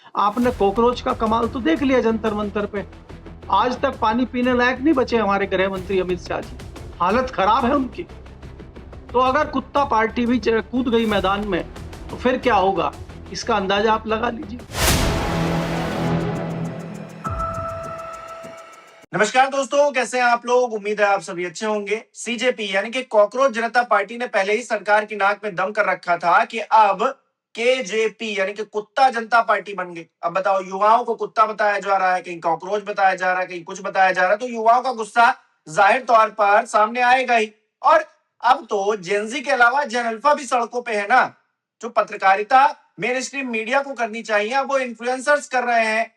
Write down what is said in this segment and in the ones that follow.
आपने कॉकरोच का कमाल तो देख लिया जंतर मंतर पे। आज तक पानी पीने लायक नहीं बचे हमारे गृह मंत्री अमित शाह जी। हालत खराब है उनकी। तो अगर कुत्ता पार्टी भी कूद गई मैदान में तो फिर क्या होगा, इसका अंदाजा आप लगा लीजिए। नमस्कार दोस्तों, कैसे हैं आप लोग। उम्मीद है आप सभी अच्छे होंगे। सीजेपी यानी कि कॉकरोच जनता पार्टी ने पहले ही सरकार की नाक में दम कर रखा था कि अब केजेपी यानी कि कुत्ता जनता पार्टी बन गई। अब बताओ, युवाओं को कुत्ता बताया जा रहा है, कहीं कॉकरोच बताया जा रहा है, कहीं कुछ बताया जा रहा है, तो युवाओं का गुस्सा जाहिर तौर पर सामने आएगा ही। और अब तो जेनजी के अलावा जेन अल्फा भी सड़कों पे है ना। जो पत्रकारिता मेन स्ट्रीम मीडिया को करनी चाहिए, अब वो इन्फ्लुएंसर्स कर रहे हैं।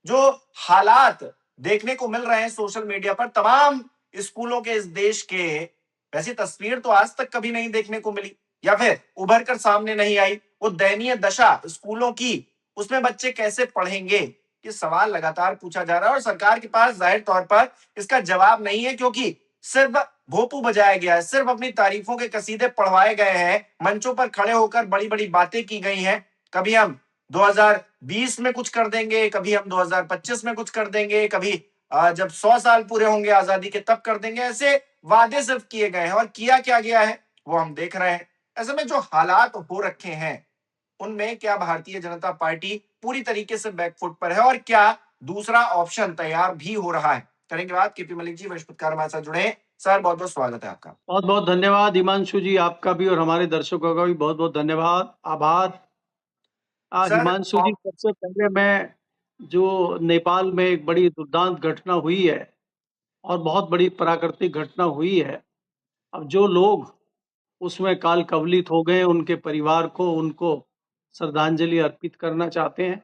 जो हालात देखने को मिल रहे हैं सोशल मीडिया पर तमाम स्कूलों के इस देश के, वैसी तस्वीर तो आज तक कभी नहीं देखने को मिली या फिर उभर कर सामने नहीं आई। वो दयनीय दशा स्कूलों की, उसमें बच्चे कैसे पढ़ेंगे, ये सवाल लगातार पूछा जा रहा है और सरकार के पास जाहिर तौर पर इसका जवाब नहीं है, क्योंकि सिर्फ भोपू बजाया गया है, सिर्फ अपनी तारीफों के कसीदे पढ़वाए गए हैं, मंचों पर खड़े होकर बड़ी बड़ी बातें की गई हैं। कभी हम 2020 में कुछ कर देंगे, कभी हम 2025 में कुछ कर देंगे, कभी जब 100 साल पूरे होंगे आजादी के तब कर देंगे। ऐसे वादे सिर्फ किए गए हैं और किया क्या गया है वो हम देख रहे हैं। ऐसे में जो हालात हो रखे हैं उनमें क्या भारतीय जनता पार्टी पूरी तरीके से बैकफुट पर है और क्या दूसरा ऑप्शन तैयार भी हो रहा है। करेंगे बात। केपी मलिक जी वरिष्ठ पत्रकार हमारे साथ जुड़े हैं। सर, बहुत बहुत स्वागत है आपका। बहुत बहुत धन्यवाद हिमांशु जी, आपका भी और हमारे दर्शकों का भी बहुत बहुत धन्यवाद, आभार। सर, हिमांशु जी, सबसे पहले मैं, जो नेपाल में एक बड़ी दुर्दांत घटना हुई है और बहुत बड़ी प्राकृतिक घटना हुई है, अब जो लोग उसमें काल कवलित हो गए उनके परिवार को, उनको श्रद्धांजलि अर्पित करना चाहते हैं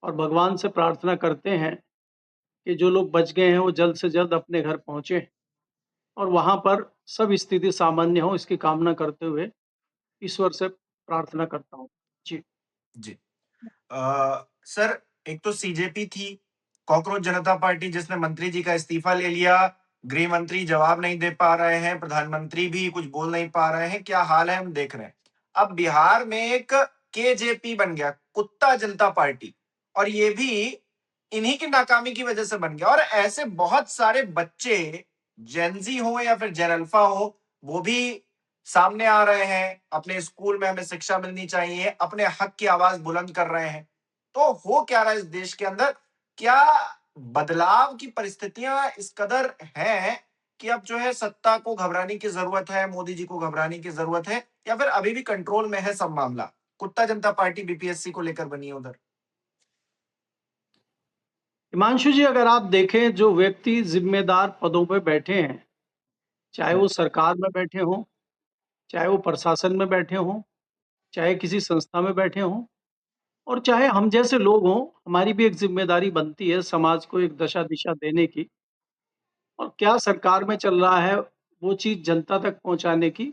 और भगवान से प्रार्थना करते हैं कि जो लोग बच गए हैं वो जल्द से जल्द अपने घर पहुंचे और वहां पर सब स्थिति सामान्य हो, इसकी कामना करते हुए ईश्वर से प्रार्थना करता हूँ जी। जी। सर, एक तो सीजेपी थी, कॉकरोच जनता पार्टी, जिसने मंत्री जी का इस्तीफा ले लिया। गृह मंत्री जवाब नहीं दे पा रहे हैं, प्रधानमंत्री भी कुछ बोल नहीं पा रहे हैं, क्या हाल है हम देख रहे हैं। अब बिहार में एक केजेपी बन गया, कुत्ता जनता पार्टी, और ये भी इन्हीं की नाकामी की वजह से बन गया। और ऐसे बहुत सारे बच्चे, जेनजी हो या फिर जेन अल्फा हो, वो भी सामने आ रहे हैं। अपने स्कूल में हमें शिक्षा मिलनी चाहिए, अपने हक की आवाज बुलंद कर रहे हैं। तो हो क्या रहा है इस देश के अंदर? क्या बदलाव की परिस्थितियां इस कदर हैं कि अब जो है सत्ता को घबराने की जरूरत है, मोदी जी को घबराने की जरूरत है, या फिर अभी भी कंट्रोल में है सब मामला? कुत्ता जनता पार्टी बीपीएससी को लेकर बनी है उधर। हिमांशु जी, अगर आप देखें, जो व्यक्ति जिम्मेदार पदों पे बैठे हैं, चाहे वो सरकार में बैठे हों, चाहे वो प्रशासन में बैठे हों, चाहे किसी संस्था में बैठे हों, और चाहे हम जैसे लोग हों, हमारी भी एक जिम्मेदारी बनती है समाज को एक दशा दिशा देने की, और क्या सरकार में चल रहा है वो चीज जनता तक पहुंचाने की,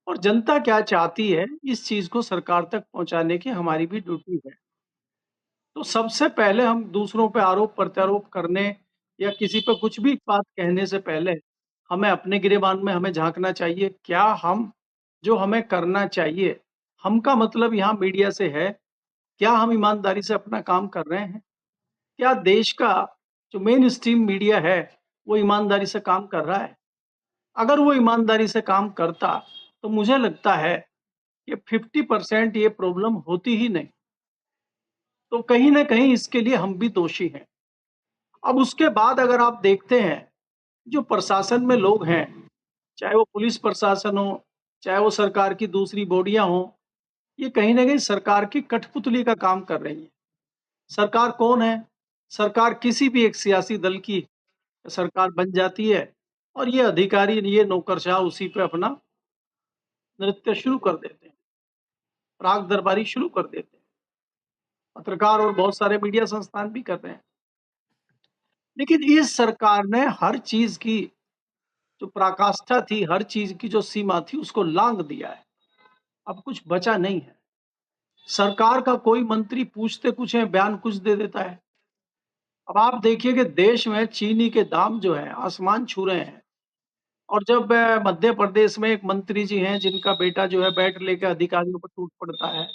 और जनता क्या चाहती है इस चीज को सरकार तक पहुंचाने की हमारी भी ड्यूटी है। तो सबसे पहले हम दूसरों पे आरोप प्रत्यारोप करने या किसी पे कुछ भी बात कहने से पहले हमें अपने गिरेबान में हमें झांकना चाहिए, क्या हम जो हमें करना चाहिए, हम का मतलब यहाँ मीडिया से है, क्या हम ईमानदारी से अपना काम कर रहे हैं? क्या देश का जो मेन स्ट्रीम मीडिया है वो ईमानदारी से काम कर रहा है? अगर वो ईमानदारी से काम करता तो मुझे लगता है कि 50% ये प्रॉब्लम होती ही नहीं। तो कहीं न कहीं इसके लिए हम भी दोषी हैं। अब उसके बाद अगर आप देखते हैं, जो प्रशासन में लोग हैं, चाहे वो पुलिस प्रशासन हो, चाहे वो सरकार की दूसरी बॉडियाँ हों, ये कहीं न कहीं सरकार की कठपुतली का काम कर रही है। सरकार कौन है? सरकार किसी भी एक सियासी दल की सरकार बन जाती है और ये अधिकारी, ये नौकरशाह उसी पे अपना नृत्य शुरू कर देते हैं, राग दरबारी शुरू कर देते हैं। पत्रकार और बहुत सारे मीडिया संस्थान भी कर रहे हैं। लेकिन इस सरकार ने हर चीज़ की जो पराकाष्ठा थी, हर चीज़ की जो सीमा थी, उसको लांघ दिया है। अब कुछ बचा नहीं है। सरकार का कोई मंत्री पूछते कुछ है, बयान कुछ दे देता है। अब आप देखिए कि देश में चीनी के दाम जो है आसमान छू रहे हैं, और जब मध्य प्रदेश में एक मंत्री जी हैं जिनका बेटा जो है बैट लेके अधिकारियों पर टूट पड़ता है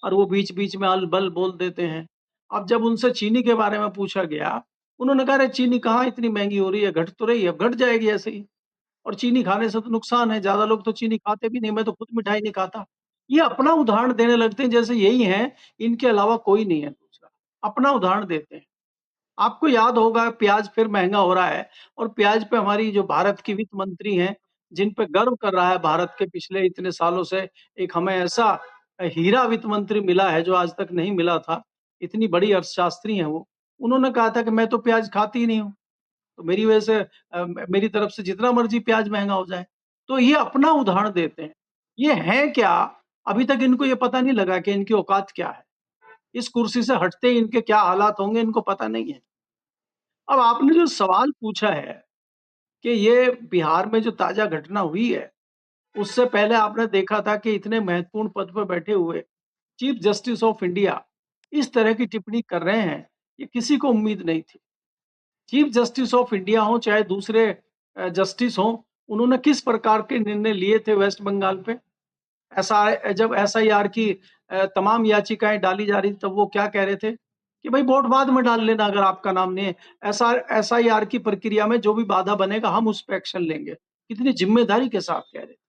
और वो बीच-बीच में अल-बल बोल देते हैं। अब जब उनसे चीनी के बारे में पूछा गया, उन्होंने कहा, "अरे! चीनी कहाँ इतनी महँगी हो रही है, घट तो रही है, अब घट जाएगी ऐसे ही।" और चीनी खाने से तो नुकसान है, ज़्यादा लोग तो चीनी खाते भी नहीं, मैं तो खुद मिठाई नहीं खाता। ये अपना उदाहरण देने लगते हैं जैसे यही हैं, इनके अलावा कोई नहीं है दूसरा। अपना उदाहरण देते हैं। आपको याद होगा प्याज़ फिर महँगा हो रहा है और प्याज़ पे हमारी जो भारत की वित्त मंत्री हैं, जिन पे गर्व कर रहा है भारत के पिछले इतने सालों से, एक हमें ऐसा हीरा वित्त मंत्री मिला है जो आज तक नहीं मिला था। इतनी बड़ी अर्थशास्त्री हैं वो। उन्होंने कहा था कि मैं तो प्याज़ खाती ही नहीं हूँ। तो मेरी वजह से मेरी तरफ से जितना मर्ज़ी प्याज़ महँगा हो जाए। तो ये अपना उदाहरण देते हैं। ये हैं क्या? अभी तक इनको ये पता नहीं लगा कि इनकी औकात क्या है। इस कुर्सी से हटते ही इनके क्या हालात होंगे इनको पता नहीं है। अब आपने जो सवाल पूछा है कि ये बिहार में जो ताज़ा घटना हुई है, उससे पहले आपने देखा था कि इतने महत्वपूर्ण पद पे बैठे हुए चीफ जस्टिस ऑफ इंडिया इस तरह की टिप्पणी कर रहे हैं, ये किसी को उम्मीद नहीं थी। चीफ जस्टिस ऑफ इंडिया हों चाहे दूसरे जस्टिस हों, उन्होंने किस प्रकार के निर्णय लिए थे वेस्ट बंगाल पे? जब एसआईआर की तमाम याचिकाएँ डाली जा रही थी, तब वो क्या कह रहे थे? कि भई वोट बाद में डाल लेना अगर आपका नाम नहीं है। एसआईआर की प्रक्रिया में जो भी बाधा बनेगा, हम उस पे एक्शन लेंगे। कितनी ज़िम्मेदारी के साथ कह रहे थे।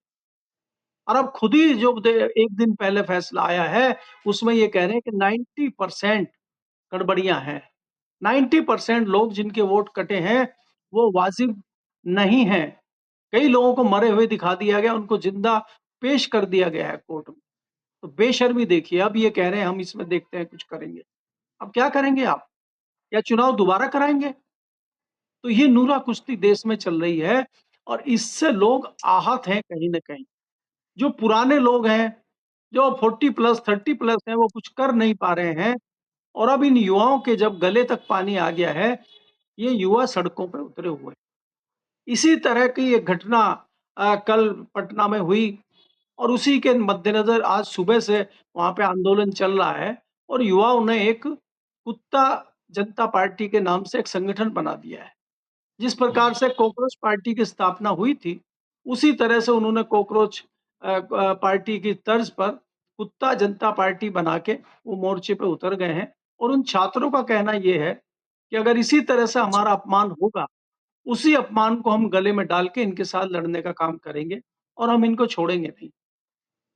और अब खुद ही जो दे 1 दिन पहले फैसला आया है, उसमें ये कह रहे हैं कि 90% गड़बड़ियाँ हैं। 90% लोग जिनके वोट कटे हैं, वो वाजिब नहीं हैं। कई लोगों को मरे हुए दिखा दिया गया, उनको ज़िंदा पेश कर दिया गया है कोर्ट में। तो बेशर्मी देखिए, अब ये कह रहे हैं हम इसमें देखते हैं कुछ करेंगे। अब क्या करेंगे आप? या चुनाव दोबारा कराएँगे? तो ये नूरा कुश्ती देश में चल रही है और इससे लोग आहत हैं कहीं न कहीं। जो पुराने लोग हैं, जो 40 प्लस 30 प्लस हैं, वो कुछ कर नहीं पा रहे हैं और अब इन युवाओं के जब गले तक पानी आ गया है, ये युवा सड़कों पे उतरे हुए हैं। इसी तरह की एक घटना कल पटना में हुई और उसी के मद्देनज़र आज सुबह से वहाँ पे आंदोलन चल रहा है और युवाओं ने एक कुत्ता जनता पार्टी के नाम से एक संगठन बना दिया है। जिस प्रकार से कॉकरोच पार्टी की स्थापना हुई थी, उसी तरह से उन्होंने कॉकरोच पार्टी की तर्ज पर कुत्ता जनता पार्टी बना के वो मोर्चे पे उतर गए हैं और उन छात्रों का कहना ये है कि अगर इसी तरह से हमारा अपमान होगा, उसी अपमान को हम गले में डाल के इनके साथ लड़ने का काम करेंगे और हम इनको छोड़ेंगे नहीं।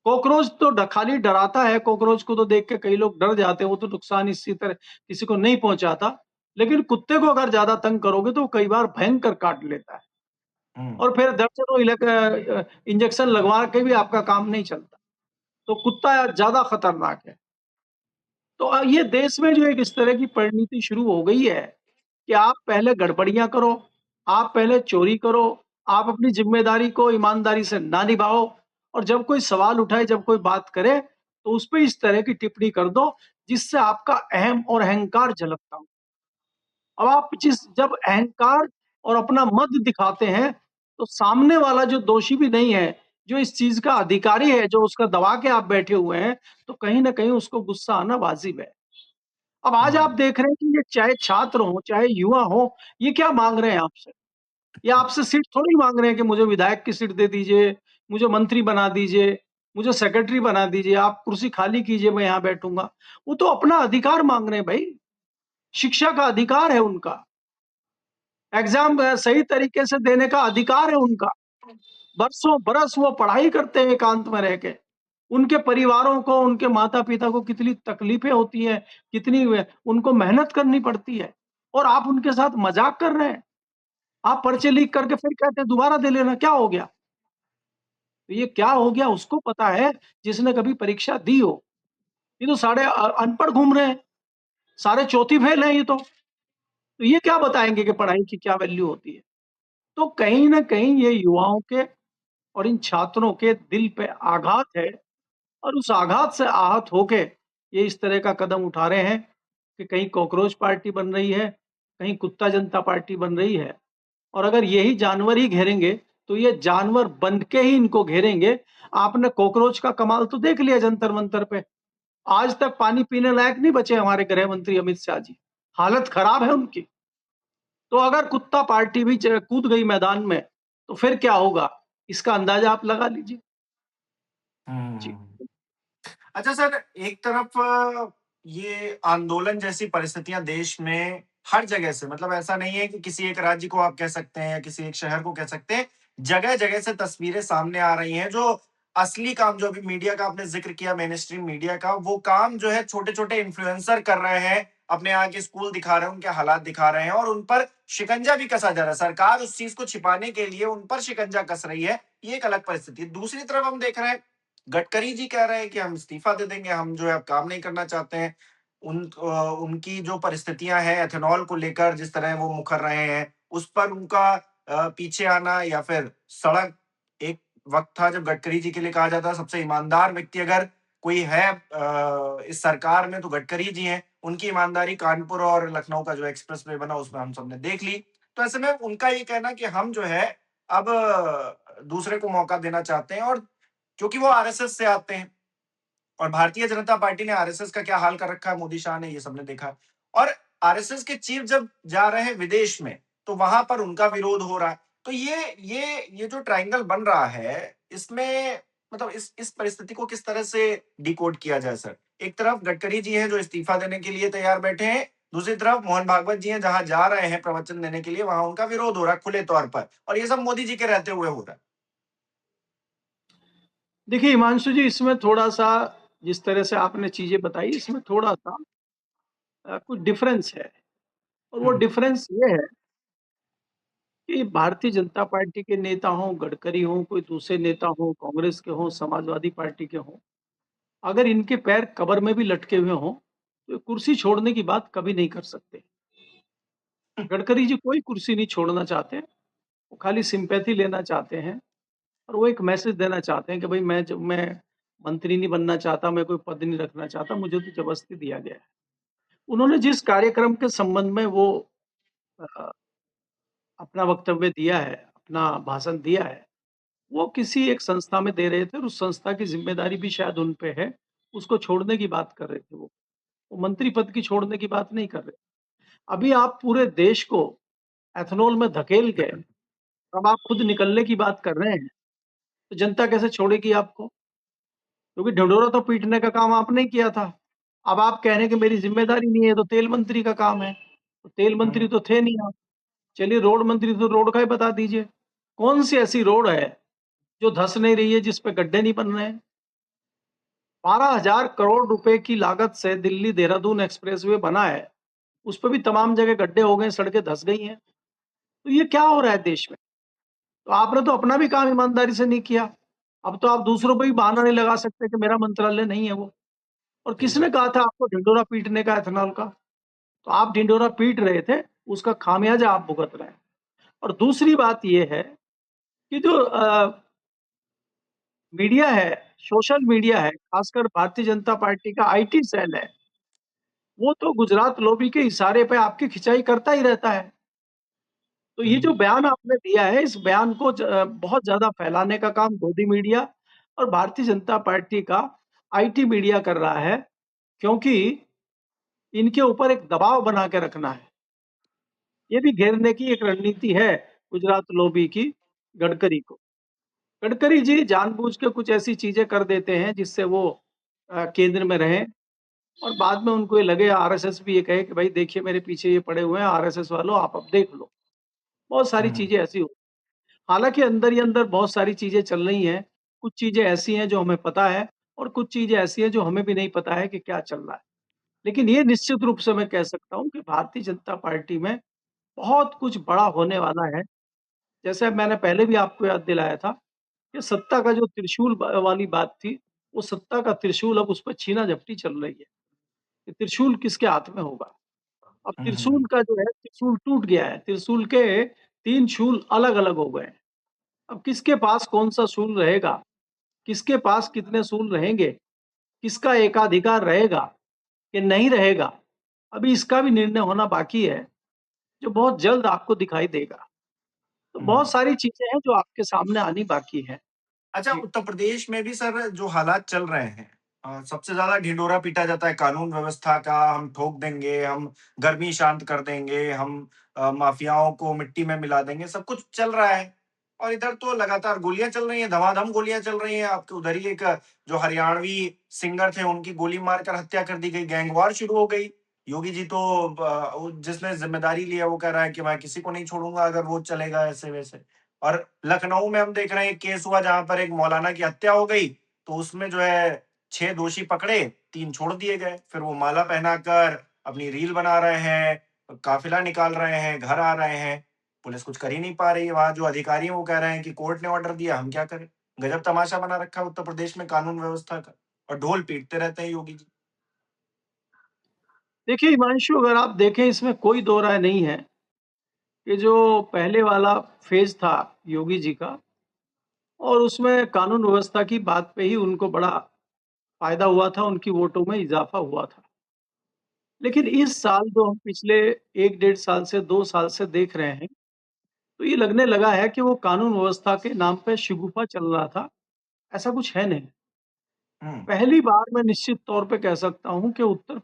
कॉकरोच तो खाली डराता है, कॉकरोच को तो देख के कई लोग डर जाते हैं, वो तो नुकसान इसी तरह किसी को नहीं पहुँचाता। लेकिन कुत्ते को अगर ज़्यादा तंग करोगे तो वो कई बार भयंकर काट लेता है हुँ। और फिर दर्जनों इंजेक्शन लगवा के भी आपका काम नहीं चलता। तो कुत्ता ज़्यादा खतरनाक है। तो ये देश में जो एक इस तरह की परिणति शुरू हो गई है कि आप पहले गड़बड़ियाँ करो, आप पहले चोरी करो, आप अपनी ज़िम्मेदारी को ईमानदारी से ना निभाओ और जब कोई सवाल उठाए, जब कोई बात करे, तो उस पे इस तरह की टिप्पणी कर दो, जिससे आपका अहम और अहंकार झलकता हो। अब आप जब अहंकार और अपना मद दिखाते हैं, तो सामने वाला जो दोषी भी नहीं है, जो इस चीज़ का अधिकारी है, जो उसका दबा के आप बैठे हुए हैं, तो कहीं न कहीं उसको गुस्सा आना वाजिब है। अब आज आप हुँ। देख रहे हैं कि ये चाहे छात्र हों, चाहे युवा हों, ये क्या माँग रहे हैं आपसे? ये आपसे सीट थोड़ी माँग रहे हैं कि मुझे विधायक की सीट दे दीजिए, मुझे मंत्री बना दीजिए, मुझे सेक्रेटरी बना दीजिए, आप कुर्सी खाली कीजिए, मैं यहाँ बैठूँगा। वो तो अपना अधिकार माँग रहे हैं भई, शिक्षा का अधिकार है उनका, एग्ज़ाम सही तरीके से देने का अधिकार है उनका। बरसों बरस वो पढ़ाई करते हैं एकांत में रह के। उनके परिवारों को, उनके माता-पिता को कितनी तकलीफ़ें होती हैं, कितनी वे उनको मेहनत करनी पड़ती है और आप उनके साथ मज़ाक कर रहे हैं। आप पर्चे लीक करके फिर कहते हैं दोबारा दे लेना, क्या हो गया? तो ये क्या हो गया उसको पता है जिसने कभी परीक्षा दी हो। ये तो सारे अनपढ़ घूम रहे हैं, सारे चौथी फेल हैं ये तो। तो ये क्या बताएँगे कि पढ़ाई की क्या वैल्यू होती है? तो कहीं न कहीं ये युवाओं के और इन छात्रों के दिल पे आघात है और उस आघात से आहत होके ये इस तरह का कदम उठा रहे हैं कि कहीं कॉकरोच पार्टी बन रही है, कहीं कुत्ता जनता पार्टी बन रही है और अगर यही जानवर ही घेरेंगे, तो ये जानवर बन के ही इनको घेरेंगे। आपने कॉकरोच का कमाल तो देख लिया जंतर-मंतर पे। आज तक पानी पीने लायक नहीं बचे हमारे गृह मंत्री अमित शाह जी। हालत खराब है उनकी। तो अगर कुत्ता पार्टी भी कूद गई मैदान में, तो फिर क्या होगा? इसका अंदाज़ा आप लगा लीजिए। जी। हुँ। अच्छा सर, एक तरफ ये आंदोलन जैसी परिस्थितियाँ देश में हर जगह से, मतलब ऐसा नहीं है कि किसी एक राज्य को आप कह सकते हैं या किसी एक शहर को कह सकते हैं। जगह-जगह से तस्वीरें सामने आ रही हैं, जो असली काम जो अभी मीडिया का आपने ज़िक्र किया, मेन स्ट्रीम मीडिया का, वो काम जो है छोटे-छोटे इन्फ्लुएंसर कर रहे हैं। अपने यहाँ के स्कूल दिखा रहे हैं, उनके हालात दिखा रहे हैं और उन पर शिकंजा भी कसा जा रहा है। सरकार उस चीज़ को छिपाने के लिए उन पर शिकंजा कस रही है, ये एक अलग परिस्थिति है। दूसरी तरफ हम देख रहे हैं, गडकरी जी कह रहे हैं कि हम इस्तीफा दे देंगे, हम जो है अब काम नहीं करना चाहते हैं। उनकी जो परिस्थितियाँ हैं एथेनॉल को लेकर, जिस तरह वो मुकर रहे हैं, उस पर उनका पीछे आना या फिर सड़क, एक वक़्त था जब गडकरी जी के लिए कहा जाता था सबसे ईमानदार व्यक्ति अगर कोई है इस सरकार में तो गडकरी जी हैं। उनकी ईमानदारी कानपुर और लखनऊ का जो एक्सप्रेसवे बना उसमें हम सबने देख ली। तो ऐसे में उनका ये कहना कि हम जो है अब दूसरे को मौका देना चाहते हैं, और क्योंकि वो आरएसएस से आते हैं और भारतीय जनता पार्टी ने आरएसएस का क्या हाल कर रखा है मोदी शाह ने, ये सबने देखा। और आरएसएस के चीफ जब जा रहे हैं विदेश में, तो वहां पर उनका विरोध हो रहा है। तो ये जो ट्रायंगल बन रहा है, इसमें मतलब इस परिस्थिति को किस तरह से डिकोड किया जाए सर? एक तरफ गडकरी जी हैं जो इस्तीफा देने के लिए तैयार बैठे हैं, दूसरी तरफ मोहन भागवत जी हैं जहां जा रहे हैं प्रवचन देने के लिए, वहां उनका विरोध हो रहा है खुले तौर पर, और ये सब मोदी जी के रहते हुए हो रहा है। देखिए हिमांशु जी, इसमें थोड़ा-सा जिस तरह से आपने चीज़ें बताई, इसमें थोड़ा-सा कुछ डिफरेंस है। और वो हम्म, डिफरेंस ये है कि भारतीय जनता पार्टी के नेता हों, गडकरी हों, कोई दूसरे नेता हों, कांग्रेस के हों, समाजवादी पार्टी के हों, अगर इनके पैर कब्र में भी लटके हुए हों, तो कुर्सी छोड़ने की बात कभी नहीं कर सकते। गडकरी जी कोई कुर्सी नहीं छोड़ना चाहते, वो खाली सिंपैथी लेना चाहते हैं और वो एक मैसेज देना चाहते हैं कि भाई मैं मंत्री नहीं बनना चाहता, मैं कोई पद नहीं रखना चाहता, मुझे तो ज़बरदस्ती दिया गया है। उन्होंने जिस कार्यक्रम के संबंध में वो अ, अपना वक्तव्य दिया है, अपना भाषण दिया है, वो किसी एक संस्था में दे रहे थे और उस संस्था की ज़िम्मेदारी भी शायद उन पे है, उसको छोड़ने की बात कर रहे थे वो। वो मंत्री पद की छोड़ने की बात नहीं कर रहे। अभी आप पूरे देश को एथेनॉल में धकेल के अब आप खुद निकलने की बात कर रहे हैं, तो जनता कैसे छोड़ेगी आपको? क्योंकि ढिंढोरा तो पीटने का काम आपने ही किया था। अब आप कह रहे हैं कि मेरी ज़िम्मेदारी नहीं है, तो तेल मंत्री का काम है। तो तेल मंत्री हम्म, तो थे नहीं आप। चलिए रोड मंत्री, तो रोड का ही बता दीजिए। कौन-सी ऐसी रोड है जो धँस नहीं रही है, जिस पे गड्ढे नहीं बन रहे हैं? 12,000 करोड़ रुपए की लागत से दिल्ली देहरादून एक्सप्रेसवे बना है। उस पे भी तमाम जगह गड्ढे हो गए, सड़कें धँस गई हैं। तो ये क्या हो रहा है देश में? तो आपने तो अपना भी काम ईमानदारी से नहीं किया। अब तो आप दूसरों पे भी बहाना नहीं लगा सकते कि मेरा मंत्रालय नहीं है वो। और हम्म, किसने कहा था आपको ढिंढोरा पीटने का एथेनॉल का? तो आप ढिंढोरा पीट रहे थे, उसका खामियाजा आप भुगत रहे हैं। और दूसरी बात ये है कि जो मीडिया है, सोशल मीडिया है, खासकर भारतीय जनता पार्टी का आईटी सेल है, वो तो गुजरात लॉबी के इशारे पे आपकी खिंचाई करता ही रहता है। तो ये जो हम्म, बयान आपने दिया है, इस बयान को बहुत ज़्यादा फैलाने का काम गोदी मीडिया और भारतीय जनता पार्टी का आईटी मीडिया कर रहा है, क्योंकि इनके ऊपर एक दबाव बना के रखना है। ये भी घेरने की एक रणनीति है गुजरात लॉबी की गडकरी को। गडकरी जी जानबूझ के कुछ ऐसी चीज़ें कर देते हैं जिससे वो केंद्र में रहें और बाद में उनको ये लगे, आरएसएस भी ये कहे कि भाई देखिए मेरे पीछे ये पड़े हुए हैं आरएसएस वालों, आप अब देख लो। बहुत सारी हम्म, चीज़ें ऐसी हो, हालाँकि अंदर ही अंदर बहुत सारी चीज़ें चल रही हैं। कुछ चीज़ें ऐसी हैं जो हमें पता है और कुछ चीज़ें ऐसी हैं जो हमें भी नहीं पता है कि क्या चल रहा है। लेकिन ये निश्चित रूप से मैं कह सकता हूँ कि भारतीय जनता पार्टी में बहुत कुछ बड़ा होने वाला है। जैसे मैंने पहले भी आपको याद दिलाया था कि सत्ता का जो त्रिशूल वाली बात थी, वो सत्ता का त्रिशूल अब उस पर छीना-झपटी चल रही है कि त्रिशूल किसके हाथ में होगा। अब त्रिशूल हम्म, का जो है, त्रिशूल टूट गया है, त्रिशूल के 3 शूल अलग-अलग हो गए हैं। अब किसके पास कौन-सा शूल रहेगा, किसके पास कितने शूल रहेंगे, किसका एकाधिकार रहेगा कि नहीं रहेगा, अभी इसका भी निर्णय होना बाकी है, जो बहुत जल्द आपको दिखाई देगा। तो बहुत हम्म। सारी चीज़ें हैं जो आपके सामने आनी बाकी हैं। अच्छा, जी। उत्तर प्रदेश में भी सर जो हालात चल रहे हैं, सबसे ज़्यादा ढिंढोरा पीटा जाता है कानून व्यवस्था का, हम ठोक देंगे, हम गर्मी शांत कर देंगे, हम माफियाओं को मिट्टी में मिला देंगे, सब कुछ चल रहा है। और इधर तो लगातार गोलियां चल रही हैं, धमाधम गोलियां चल रही हैं। आपके उधर ही एक जो हरियाणवी सिंगर थे, उनकी गोली मारकर हत्या कर दी गई, गैंगवार शुरू हो गई। योगी जी तो जिसने जिम्मेदारी लिया वो कह रहा है कि मैं किसी को नहीं छोड़ूंगा अगर वो चलेगा ऐसे वैसे। और लखनऊ में हम देख रहे हैं एक केस हुआ जहां पर एक मौलाना की हत्या हो गई, तो उसमें जो है 6 दोषी पकड़े, 3 छोड़ दिए गए। फिर वो माला पहनाकर अपनी रील बना रहे हैं, काफिला निकाल रहे हैं, घर आ रहे हैं। पुलिस कुछ कर ही नहीं पा रही है। वहाँ जो अधिकारी हैं वो कह रहे हैं कि कोर्ट ने ऑर्डर दिया, हम क्या करें? गजब तमाशा बना रखा है उत्तर प्रदेश में कानून व्यवस्था का, और ढोल पीटते रहते हैं योगी जी। देखिए हिमांशु, अगर आप देखें इसमें कोई दो राय नहीं है कि जो पहले वाला फेज था योगी जी का, और उसमें कानून व्यवस्था की बात पे ही उनको बड़ा फायदा हुआ था, उनकी वोटों में इजाफा हुआ था। लेकिन इस साल जो हम पिछले 1 डेढ़ साल से 2 साल से देख रहे हैं, तो ये लगने लगा है कि वो कानून व्यवस्था के नाम पे शिगुफा चल रहा था, ऐसा कुछ है नहीं। हुँ, पहली बार मैं निश्चित तौर पे कह सकता हूँ कि उत्तर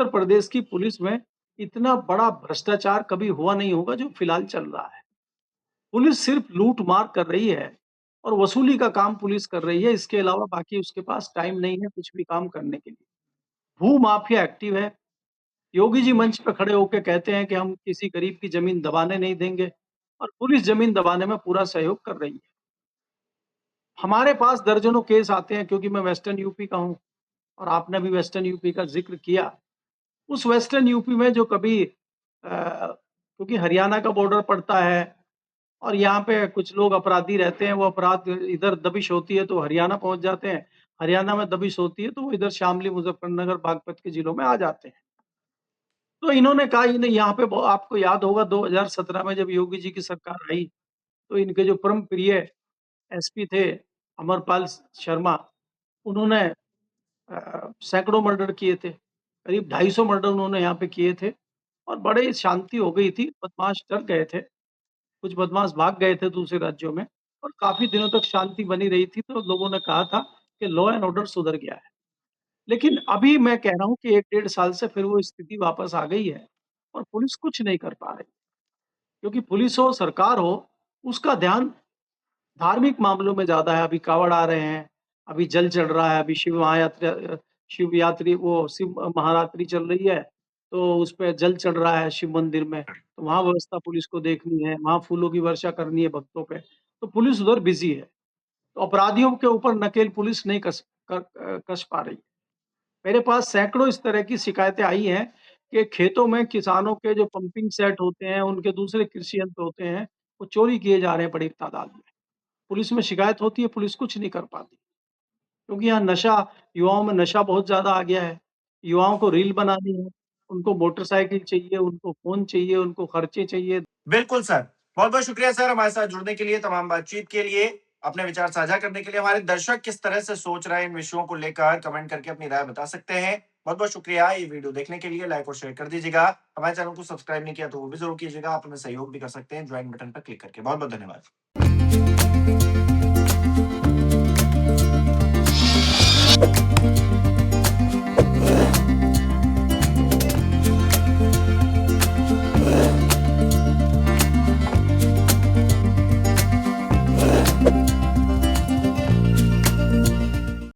प्रदेश की पुलिस में इतना बड़ा भ्रष्टाचार कभी हुआ नहीं होगा जो फिलहाल चल रहा है। पुलिस सिर्फ लूट-मार कर रही है और वसूली का काम पुलिस कर रही है, इसके अलावा बाकी उसके पास टाइम नहीं है कुछ भी काम करने के लिए। भू-माफिया एक्टिव है। योगी जी मंच पे खड़े होके कहते हैं कि हम किसी गरीब की ज़मीन दबाने नहीं देंगे, और पुलिस ज़मीन दबाने में पूरा सहयोग कर रही है। हमारे पास दर्जनों केस आते हैं, क्योंकि मैं वेस्टर्न यूपी का हूँ और आपने भी वेस्टर्न यूपी का ज़िक्र किया। उस वेस्टर्न यूपी में जो कभी क्योंकि हरियाणा का बॉर्डर पड़ता है और यहाँ पे कुछ लोग अपराधी रहते हैं, वो अपराध इधर दबिश होती है तो हरियाणा पहुँच जाते हैं, हरियाणा में दबिश होती है तो वो इधर शामली, मुज़फ्फरनगर, बागपत के जिलों में आ जाते हैं। तो इन्होंने कहा इन्हें यहाँ पे आपको याद होगा 2017 में जब योगी जी की सरकार आई, तो इनके जो परम प्रिय एसपी थे अमरपाल शर्मा, उन्होंने सैकड़ों मर्डर किए थे। करीब 250 मर्डर उन्होंने यहाँ पे किए थे और बड़े शांति हो गई थी, बदमाश डर गए थे। कुछ बदमाश भाग गए थे दूसरे राज्यों में और काफ़ी दिनों तक शांति बनी रही थी, तो लोगों ने कहा था कि लॉ एंड ऑर्डर सुधर गया है। लेकिन अभी मैं कह रहा हूँ कि 1 डेढ़ साल से फिर वो स्थिति वापस आ गई है और पुलिस कुछ नहीं कर पा रही। क्योंकि पुलिस हो, सरकार हो, उसका ध्यान धार्मिक मामलों में ज़्यादा है। अभी कावड़ आ रहे हैं, अभी जल चढ़ रहा है, अभी शिव यात्री वो शिव महारात्रि चल रही है, तो उसपे जल चढ़ रहा है शिव मंदिर में, तो वहाँ व्यवस्था पुलिस को देखनी है, वहाँ फूलों की वर्षा करनी है भक्तों पे, तो पुलिस उधर बिज़ी है। तो अपराधियों के ऊपर नकेल पुलिस नहीं कस पा रही। मेरे पास सैकड़ों इस तरह की शिकायतें आई हैं कि खेतों में किसानों के जो पंपिंग सेट होते हैं, उनके दूसरे कृषि यंत्र होते हैं, वो चोरी किए जा रहे हैं बड़ी तादाद में। पुलिस में शिकायत होती है, पुलिस कुछ नहीं कर पाती। क्योंकि यहाँ युवाओं में नशा बहुत ज़्यादा आ गया है। युवाओं को रील बनानी है, उनको मोटरसाइकिल चाहिए, उनको फ़ोन चाहिए, उनको खर्चे चाहिए। बिल्कुल सर। बहुत-बहुत शुक्रिया सर हमारे साथ जुड़ने के लिए, तमाम बातचीत के लिए, अपने विचार साझा करने के लिए। हमारे दर्शक किस तरह से सोच रहे हैं इन विषयों को लेकर, कमेंट करके अपनी राय बता सकते हैं। बहुत-बहुत शुक्रिया ये वीडियो देखने के लिए, लाइक और शेयर कर दीजिएगा। हमारे चैनल को सब्सक्राइब नहीं किया तो वो भी ज़रूर कीजिएगा। आप हमें सहयोग भी कर सकते हैं ज्वाइन बटन पर क्लिक करके। बहुत-बहुत धन्यवाद।